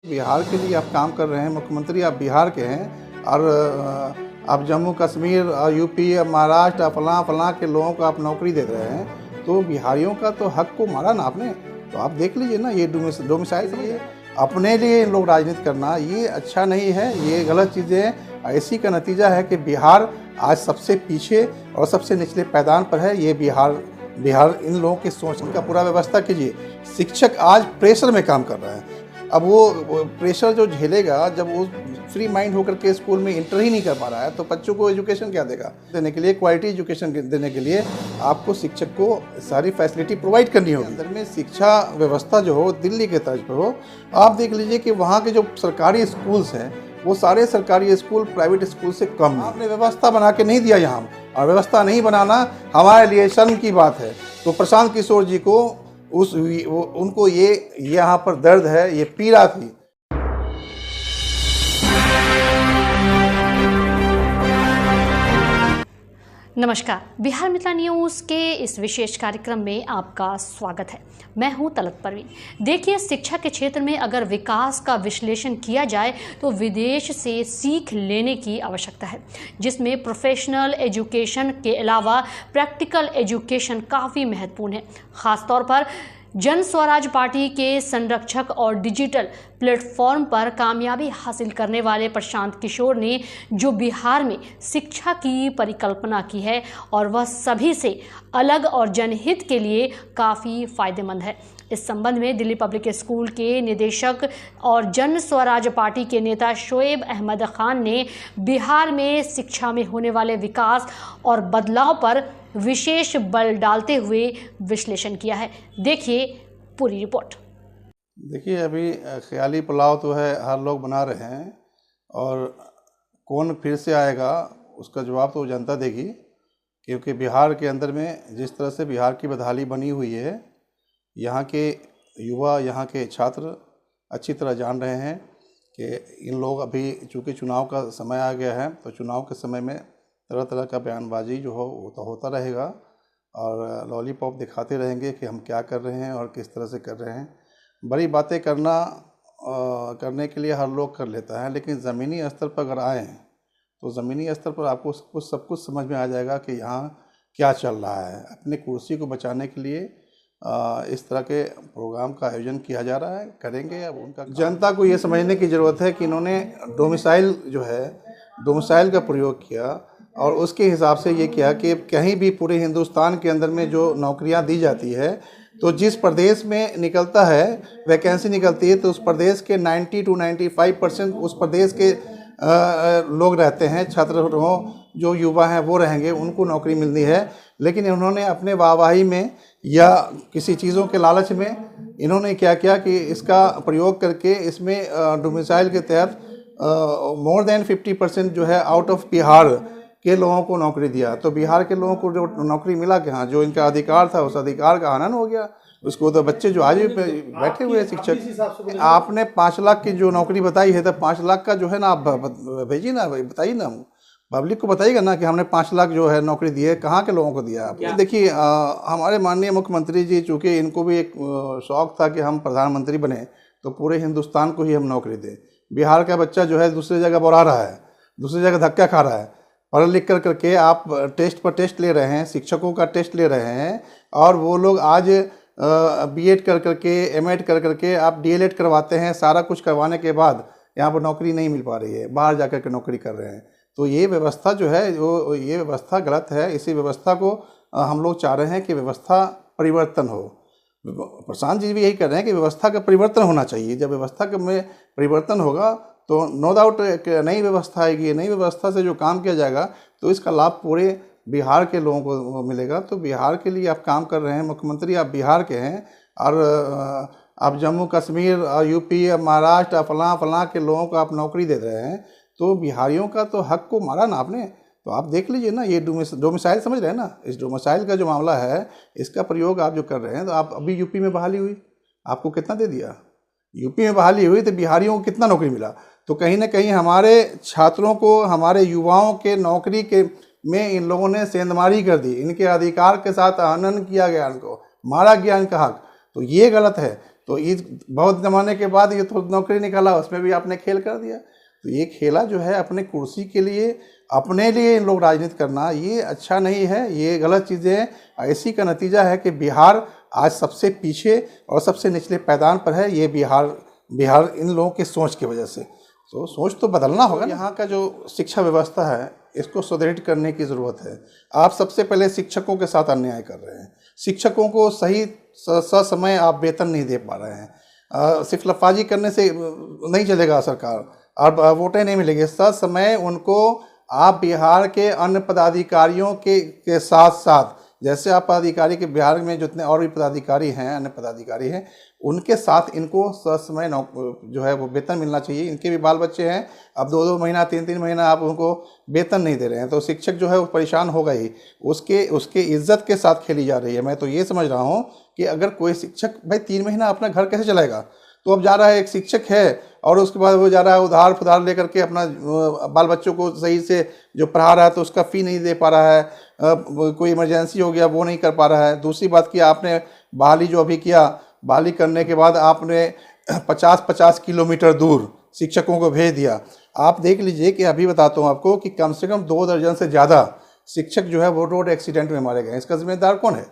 बिहार के लिए आप काम कर रहे हैं, मुख्यमंत्री आप बिहार के हैं और आप जम्मू कश्मीर और यूपी महाराष्ट्र फलां फलां के लोगों को आप नौकरी दे रहे हैं, तो बिहारियों का तो हक को मारा ना आपने। तो आप देख लीजिए ना, ये डोमिसाइल समझिए, अपने लिए इन लोग राजनीति करना ये अच्छा नहीं है, ये गलत चीज़ें हैं। इसी का नतीजा है कि बिहार आज सबसे पीछे और सबसे निचले पैदान पर है। ये बिहार इन लोगों की सोच का पूरा व्यवस्था कीजिए। शिक्षक आज प्रेशर में काम कर रहा है। अब वो प्रेशर जो झेलेगा, जब वो फ्री माइंड होकर के स्कूल में इंटर ही नहीं कर पा रहा है, तो बच्चों को एजुकेशन क्या देगा? देने के लिए, क्वालिटी एजुकेशन देने के लिए आपको शिक्षक को सारी फैसिलिटी प्रोवाइड करनी होगी। अंदर में शिक्षा व्यवस्था जो हो दिल्ली के तर्ज पर हो। आप देख लीजिए कि वहाँ के जो सरकारी स्कूल्स हैं, वो सारे सरकारी स्कूल प्राइवेट स्कूल से कम हैं। आपने व्यवस्था बना के नहीं दिया यहाँ, और व्यवस्था नहीं बनाना हमारे लिए शर्म की बात है। तो प्रशांत किशोर जी को उनको ये यहाँ पर दर्द है, ये पीड़ा थी। नमस्कार, बिहार मिथिला न्यूज़ के इस विशेष कार्यक्रम में आपका स्वागत है। मैं हूं तलत परवीन। देखिए, शिक्षा के क्षेत्र में अगर विकास का विश्लेषण किया जाए तो विदेश से सीख लेने की आवश्यकता है, जिसमें प्रोफेशनल एजुकेशन के अलावा प्रैक्टिकल एजुकेशन काफ़ी महत्वपूर्ण है। ख़ासतौर पर जन स्वराज पार्टी के संरक्षक और डिजिटल प्लेटफॉर्म पर कामयाबी हासिल करने वाले प्रशांत किशोर ने जो बिहार में शिक्षा की परिकल्पना की है, और वह सभी से अलग और जनहित के लिए काफ़ी फायदेमंद है। इस संबंध में दिल्ली पब्लिक स्कूल के निदेशक और जन स्वराज पार्टी के नेता शोएब अहमद खान ने बिहार में शिक्षा में होने वाले विकास और बदलाव पर विशेष बल डालते हुए विश्लेषण किया है। देखिए पूरी रिपोर्ट। देखिए, अभी ख्याली पुलाव तो है, हर लोग बना रहे हैं, और कौन फिर से आएगा उसका जवाब तो जनता देगी। क्योंकि बिहार के अंदर में जिस तरह से बिहार की बदहाली बनी हुई है, यहाँ के युवा, यहाँ के छात्र अच्छी तरह जान रहे हैं कि इन लोग अभी चूँकि चुनाव का समय आ गया है, तो चुनाव के समय में तरह तरह का बयानबाजी जो हो वो तो होता रहेगा, और लॉलीपॉप दिखाते रहेंगे कि हम क्या कर रहे हैं और किस तरह से कर रहे हैं। बड़ी बातें करने के लिए हर लोग कर लेता है, लेकिन ज़मीनी स्तर पर अगर आएँ तो ज़मीनी स्तर पर आपको सब कुछ समझ में आ जाएगा कि यहाँ क्या चल रहा है। अपनी कुर्सी को बचाने के लिए इस तरह के प्रोग्राम का आयोजन किया जा रहा है, करेंगे। अब उनका जनता को ये समझने की ज़रूरत है कि इन्होंने डोमिसाइल का प्रयोग किया, और उसके हिसाब से ये किया कि कहीं भी पूरे हिंदुस्तान के अंदर में जो नौकरियां दी जाती है, तो जिस प्रदेश में निकलता है वैकेंसी निकलती है, तो उस प्रदेश के 90 to 95% उस प्रदेश के लोग रहते हैं, छात्र हो, जो युवा हैं वो रहेंगे, उनको नौकरी मिलनी है। लेकिन इन्होंने अपने वाहवाही में या किसी चीज़ों के लालच में इन्होंने क्या किया कि इसका प्रयोग करके इसमें डोमिसाइल के तहत मोर देन 50% जो है आउट ऑफ बिहार के लोगों को नौकरी दिया। तो बिहार के लोगों को जो नौकरी मिला कि हाँ, जो इनका अधिकार था उस अधिकार का हनन हो गया। उसको तो बच्चे जो आज भी बैठे हुए शिक्षक, आपने 5 लाख की जो नौकरी बताई है, तो 5 लाख का जो है ना, आप भेजिए ना, बताइए ना, पब्लिक को बताइएगा ना कि हमने 5 लाख जो है नौकरी दी है, कहाँ के लोगों को दिया आप। देखिए, हमारे माननीय मुख्यमंत्री जी, चूँकि इनको भी एक शौक़ था कि हम प्रधानमंत्री बने तो पूरे हिंदुस्तान को ही हम नौकरी दें। बिहार का बच्चा जो है दूसरी जगह बढ़ा रहा है, दूसरी जगह धक्का खा रहा है, पढ़ लिख करके आप टेस्ट पर टेस्ट ले रहे हैं, शिक्षकों का टेस्ट ले रहे हैं, और वो लोग आज बीएड कर करके, एमएड कर करके आप डीएलएड करवाते हैं। सारा कुछ करवाने के बाद यहाँ पर नौकरी नहीं मिल पा रही है, बाहर जा कर के नौकरी कर रहे हैं। तो ये व्यवस्था जो है, ये व्यवस्था गलत है। इसी व्यवस्था को हम लोग चाह रहे हैं कि व्यवस्था परिवर्तन हो। प्रशांत जी भी यही कर रहे हैं कि व्यवस्था का परिवर्तन होना चाहिए। जब व्यवस्था में परिवर्तन होगा तो नो डाउट एक नई व्यवस्था आएगी। नई व्यवस्था से जो काम किया जाएगा तो इसका लाभ पूरे बिहार के लोगों को मिलेगा। तो बिहार के लिए आप काम कर रहे हैं, मुख्यमंत्री आप बिहार के हैं, और आप जम्मू कश्मीर और यूपी महाराष्ट्र फलां फलां के लोगों को आप नौकरी दे रहे हैं, तो बिहारियों का तो हक को मारा ना आपने। तो आप देख लीजिए ना, ये डोमिसाइल समझ रहे हैं ना, इस डोमिसाइल का जो मामला है, इसका प्रयोग आप जो कर रहे हैं। तो आप अभी यूपी में बहाली हुई, आपको कितना दे दिया? यूपी में बहाली हुई तो बिहारियों को कितना नौकरी मिला? तो कहीं ना कहीं हमारे छात्रों को, हमारे युवाओं के नौकरी के में इन लोगों ने सेंधमारी कर दी। इनके अधिकार के साथ हनन किया गया, इनको मारा गया, इनका हक। तो ये गलत है। तो ये बहुत ज़माने के बाद ये तो नौकरी निकाला, उसमें भी आपने खेल कर दिया। तो ये खेला जो है अपने कुर्सी के लिए, अपने लिए इन लोग राजनीति करना, ये अच्छा नहीं है, ये गलत चीज़ें हैं। इसी का नतीजा है कि बिहार आज सबसे पीछे और सबसे निचले पायदान पर है। ये बिहार इन लोगों की सोच की वजह से। तो सोच तो बदलना होगा। यहाँ का जो शिक्षा व्यवस्था है इसको सुदृढ़ करने की ज़रूरत है। आप सबसे पहले शिक्षकों के साथ अन्याय कर रहे हैं। शिक्षकों को सही समय आप वेतन नहीं दे पा रहे हैं। सिर्फ लफाजी करने से नहीं चलेगा सरकार, और वोटें नहीं मिलेगी। समय उनको आप बिहार के अन्य पदाधिकारियों के साथ साथ, जैसे आप पदाधिकारी के बिहार में जितने और भी पदाधिकारी हैं, अन्य पदाधिकारी हैं, उनके साथ इनको समय जो है वो वेतन मिलना चाहिए। इनके भी बाल बच्चे हैं, अब 2-2 महीना 3-3 महीना आप उनको वेतन नहीं दे रहे हैं, तो शिक्षक जो है वो परेशान होगा ही। उसके इज्जत के साथ खेली जा रही है। मैं तो ये समझ रहा हूँ कि अगर कोई शिक्षक भाई 3 महीना अपना घर कैसे चलाएगा। तो अब जा रहा है, एक शिक्षक है और उसके बाद वो जा रहा है उधार फुधार लेकर के अपना बाल बच्चों को सही से जो पढ़ा रहा है तो उसका फ़ी नहीं दे पा रहा है। कोई इमरजेंसी हो गया वो नहीं कर पा रहा है। दूसरी बात कि आपने बहाली जो अभी किया, बहाली करने के बाद आपने 50-50 किलोमीटर दूर शिक्षकों को भेज दिया। आप देख लीजिए कि अभी बताता हूँ आपको कि कम से कम 2 दर्जन से ज़्यादा शिक्षक जो है वो रोड एक्सीडेंट में मारे गए। इसका जिम्मेदार कौन है?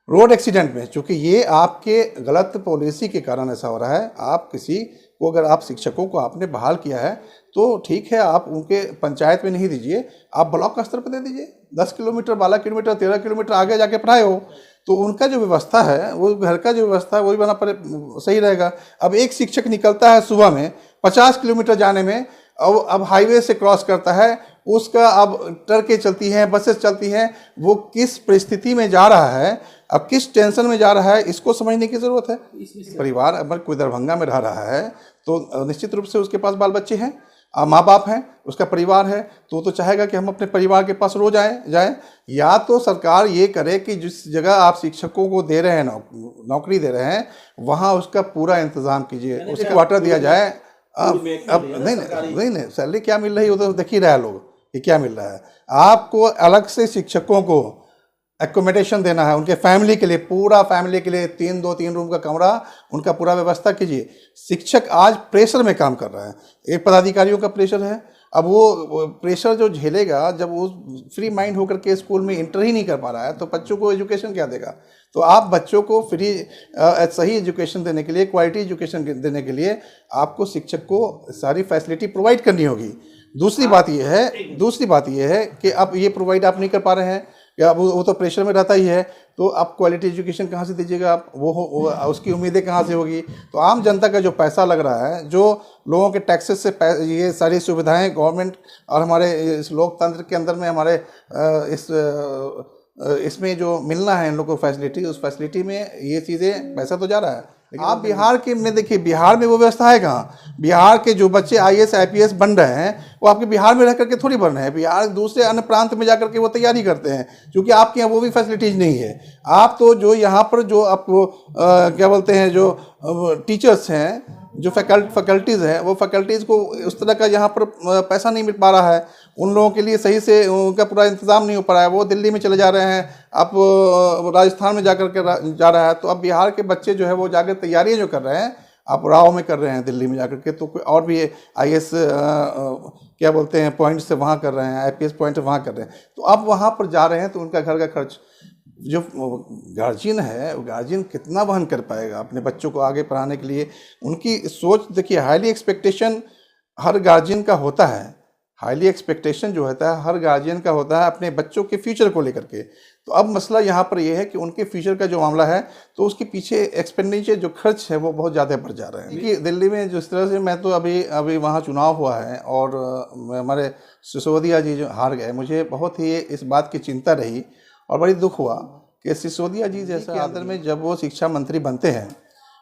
रोड एक्सीडेंट में। चूँकि ये आपके गलत पॉलिसी के कारण ऐसा हो रहा है। आप किसी को, अगर आप शिक्षकों को आपने बहाल किया है तो ठीक है, आप उनके पंचायत में नहीं दीजिए, आप ब्लॉक स्तर पर दे दीजिए। 10 किलोमीटर, 12 किलोमीटर, 13 किलोमीटर आगे जाके पढ़ाए हो, तो उनका जो व्यवस्था है, वो घर का जो व्यवस्था है वही बना पर सही रहेगा। अब एक शिक्षक निकलता है सुबह में 50 किलोमीटर जाने में, अब हाईवे से क्रॉस करता है, उसका अब ट्रकें चलती हैं, बसेस चलती हैं, वो किस परिस्थिति में जा रहा है, अब किस टेंशन में जा रहा है, इसको समझने की ज़रूरत है। परिवार अगर कोई दरभंगा में रह रहा है तो निश्चित रूप से उसके पास बाल बच्चे हैं, माँ बाप हैं, उसका परिवार है, तो चाहेगा कि हम अपने परिवार के पास रोज जाएं। या तो सरकार ये करे कि जिस जगह आप शिक्षकों को दे रहे हैं, नौकरी दे रहे हैं, वहाँ उसका पूरा इंतज़ाम कीजिए, उसके क्वार्टर दिया जाए। अब नहीं, सैलरी क्या मिल रही है वो तो देख ही रहा है लोग कि क्या मिल रहा है। आपको अलग से शिक्षकों को एकोमोडेशन देना है, उनके फैमिली के लिए, पूरा फैमिली के लिए 3 रूम का कमरा, उनका पूरा व्यवस्था कीजिए। शिक्षक आज प्रेशर में काम कर रहा है, एक पदाधिकारियों का प्रेशर है। अब वो प्रेशर जो झेलेगा, जब वो फ्री माइंड होकर के स्कूल में इंटर ही नहीं कर पा रहा है तो बच्चों को एजुकेशन क्या देगा। तो आप बच्चों को सही एजुकेशन देने के लिए, क्वालिटी एजुकेशन देने के लिए आपको शिक्षक को सारी फैसिलिटी प्रोवाइड करनी होगी। दूसरी बात ये है कि अब ये प्रोवाइड आप नहीं कर पा रहे हैं, या वो तो प्रेशर में रहता ही है, तो आप क्वालिटी एजुकेशन कहाँ से दीजिएगा आप, वो उसकी उम्मीदें कहाँ से होगी। तो आम जनता का जो पैसा लग रहा है, जो लोगों के टैक्सेस से ये सारी सुविधाएं गवर्नमेंट और हमारे इस लोकतंत्र के अंदर में हमारे इसमें जो मिलना है इन लोगों को फैसिलिटी, उस फैसिलिटी में ये चीज़ें पैसा तो जा रहा है। आप बिहार के में देखिए, बिहार में वो व्यवस्था है कहाँ। बिहार के जो बच्चे IAS IPS बन रहे हैं वो आपके बिहार में रह करके थोड़ी बन रहे हैं, बिहार दूसरे अन्य प्रांत में जाकर के वो तैयारी करते हैं, क्योंकि आपके यहाँ वो भी फैसिलिटीज़ नहीं है। आप तो जो यहाँ पर जो आपको क्या बोलते हैं, जो टीचर्स हैं, जो फैकल्टीज़ हैं, वो फैकल्टीज़ को उस तरह का यहाँ पर पैसा नहीं मिल पा रहा है, उन लोगों के लिए सही से उनका पूरा इंतज़ाम नहीं हो पा रहा है। वो दिल्ली में चले जा रहे हैं, अब राजस्थान में जाकर के जा रहा है। तो अब बिहार के बच्चे जो है वो जाकर तैयारियाँ जो कर रहे हैं, आप राव में कर रहे हैं दिल्ली में जाकर के, तो कोई और भी IAS क्या बोलते हैं पॉइंट से वहाँ कर रहे हैं, IPS पॉइंट से वहाँ कर रहे हैं। तो अब वहाँ पर जा रहे हैं तो उनका घर का खर्च जो गार्जियन है, वो गार्जियन कितना वहन कर पाएगा अपने बच्चों को आगे पढ़ाने के लिए। उनकी सोच देखिए, हाईली एक्सपेक्टेशन हर गार्जियन का होता है, हाईली एक्सपेक्टेशन जो होता है हर गार्जियन का होता है अपने बच्चों के फ्यूचर को लेकर के। तो अब मसला यहाँ पर यह है कि उनके फ्यूचर का जो मामला है, तो उसके पीछे एक्सपेंडिचर जो खर्च है वो बहुत ज़्यादा बढ़ जा रहे हैं। क्योंकि दिल्ली में जिस तरह से, मैं तो अभी वहाँ चुनाव हुआ है और हमारे सिसोदिया जी जो हार गए, मुझे बहुत ही इस बात की चिंता रही और बड़ी दुख हुआ कि सिसोदिया जी जैसे आदर में जब वो शिक्षा मंत्री बनते हैं,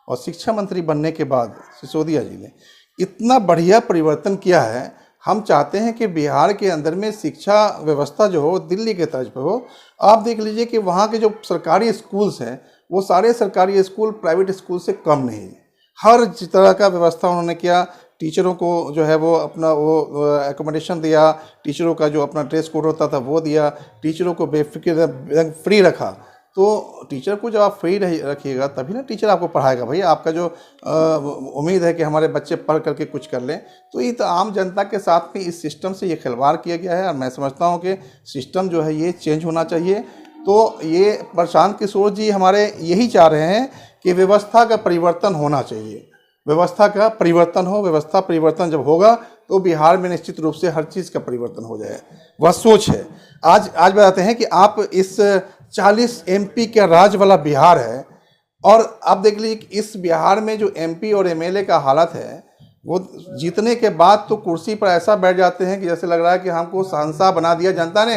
और शिक्षा मंत्री बनने के बाद सिसोदिया जी ने इतना बढ़िया परिवर्तन किया है। हम चाहते हैं कि बिहार के अंदर में शिक्षा व्यवस्था जो हो दिल्ली के तर्ज पर हो। आप देख लीजिए कि वहाँ के जो सरकारी स्कूल्स हैं, वो सारे सरकारी स्कूल प्राइवेट स्कूल से कम नहीं है। हर तरह का व्यवस्था उन्होंने किया। टीचरों को जो है वो अपना वो एकोमोडेशन दिया, टीचरों का जो अपना ड्रेस कोड होता था वो दिया, टीचरों को बेफिक्र फ्री रखा। तो टीचर को जब आप फ्री रखिएगा तभी ना टीचर आपको पढ़ाएगा। भैया आपका जो उम्मीद है कि हमारे बच्चे पढ़ करके कुछ कर लें, तो ये तो आम जनता के साथ में इस सिस्टम से ये खिलवाड़ किया गया है। और मैं समझता हूँ कि सिस्टम जो है ये चेंज होना चाहिए। तो ये प्रशांत किशोर जी हमारे यही चाह रहे हैं कि व्यवस्था का परिवर्तन होना चाहिए, व्यवस्था का परिवर्तन हो। व्यवस्था परिवर्तन जब होगा तो बिहार में निश्चित रूप से हर चीज़ का परिवर्तन हो जाए, वह सोच है। आज बताते हैं कि आप इस 40 MP का राज वाला बिहार है, और आप देख लीजिए इस बिहार में जो MP और MLA का हालत है, वो जीतने के बाद तो कुर्सी पर ऐसा बैठ जाते हैं कि जैसे लग रहा है कि हमको शहंशाह बना दिया जनता ने।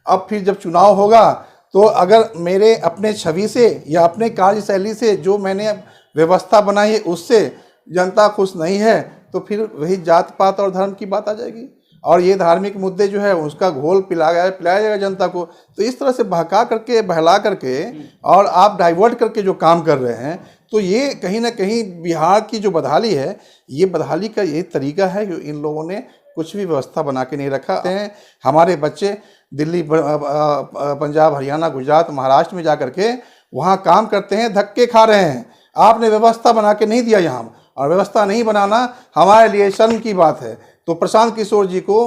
अब फिर जब चुनाव होगा तो अगर मेरे अपने छवि से या अपने कार्यशैली से जो मैंने व्यवस्था बनाई है उससे जनता खुश नहीं है, तो फिर वही जात पात और धर्म की बात आ जाएगी, और ये धार्मिक मुद्दे जो है उसका घोल पिलाया जाएगा जनता को। तो इस तरह से बहका करके, बहला करके और आप डाइवर्ट करके जो काम कर रहे हैं, तो ये कहीं ना कहीं बिहार की जो बदहाली है, ये बदहाली का यही तरीका है कि इन लोगों ने कुछ भी व्यवस्था बना के नहीं रखा है। हमारे बच्चे दिल्ली, पंजाब, हरियाणा, गुजरात, महाराष्ट्र में जा करके वहाँ काम करते हैं, धक्के खा रहे हैं। आपने व्यवस्था बना के नहीं दिया यहाँ, और व्यवस्था नहीं बनाना हमारे लिए शर्म की बात है। तो प्रशांत किशोर जी को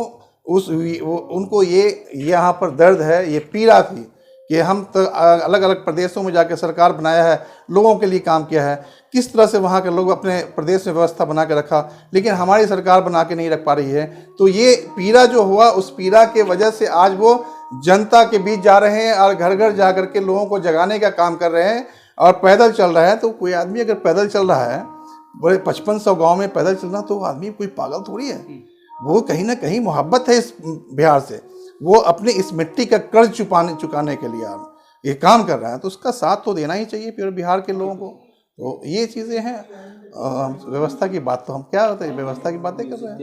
उनको ये यहाँ पर दर्द है, ये पीड़ा थी कि हम तो अलग अलग प्रदेशों में जाकर सरकार बनाया है, लोगों के लिए काम किया है, किस तरह से वहाँ के लोग अपने प्रदेश में व्यवस्था बना के रखा, लेकिन हमारी सरकार बना के नहीं रख पा रही है। तो ये पीड़ा जो हुआ, उस पीड़ा के वजह से आज वो जनता के बीच जा रहे हैं और घर घर जा कर के लोगों को जगाने का काम कर रहे हैं, और पैदल चल रहा है। तो कोई आदमी अगर पैदल चल रहा है, बड़े 5500 गाँव में पैदल चलना, तो आदमी कोई पागल थोड़ी है। वो कहीं ना कहीं मोहब्बत है इस बिहार से, वो अपने इस मिट्टी का कर्ज चुकाने के लिए ये काम कर रहा है, तो उसका साथ तो देना ही चाहिए प्योर बिहार के लोगों को। तो ये चीज़ें हैं। व्यवस्था की बात तो हम क्या होता है, व्यवस्था की बातें कर रहे हैं।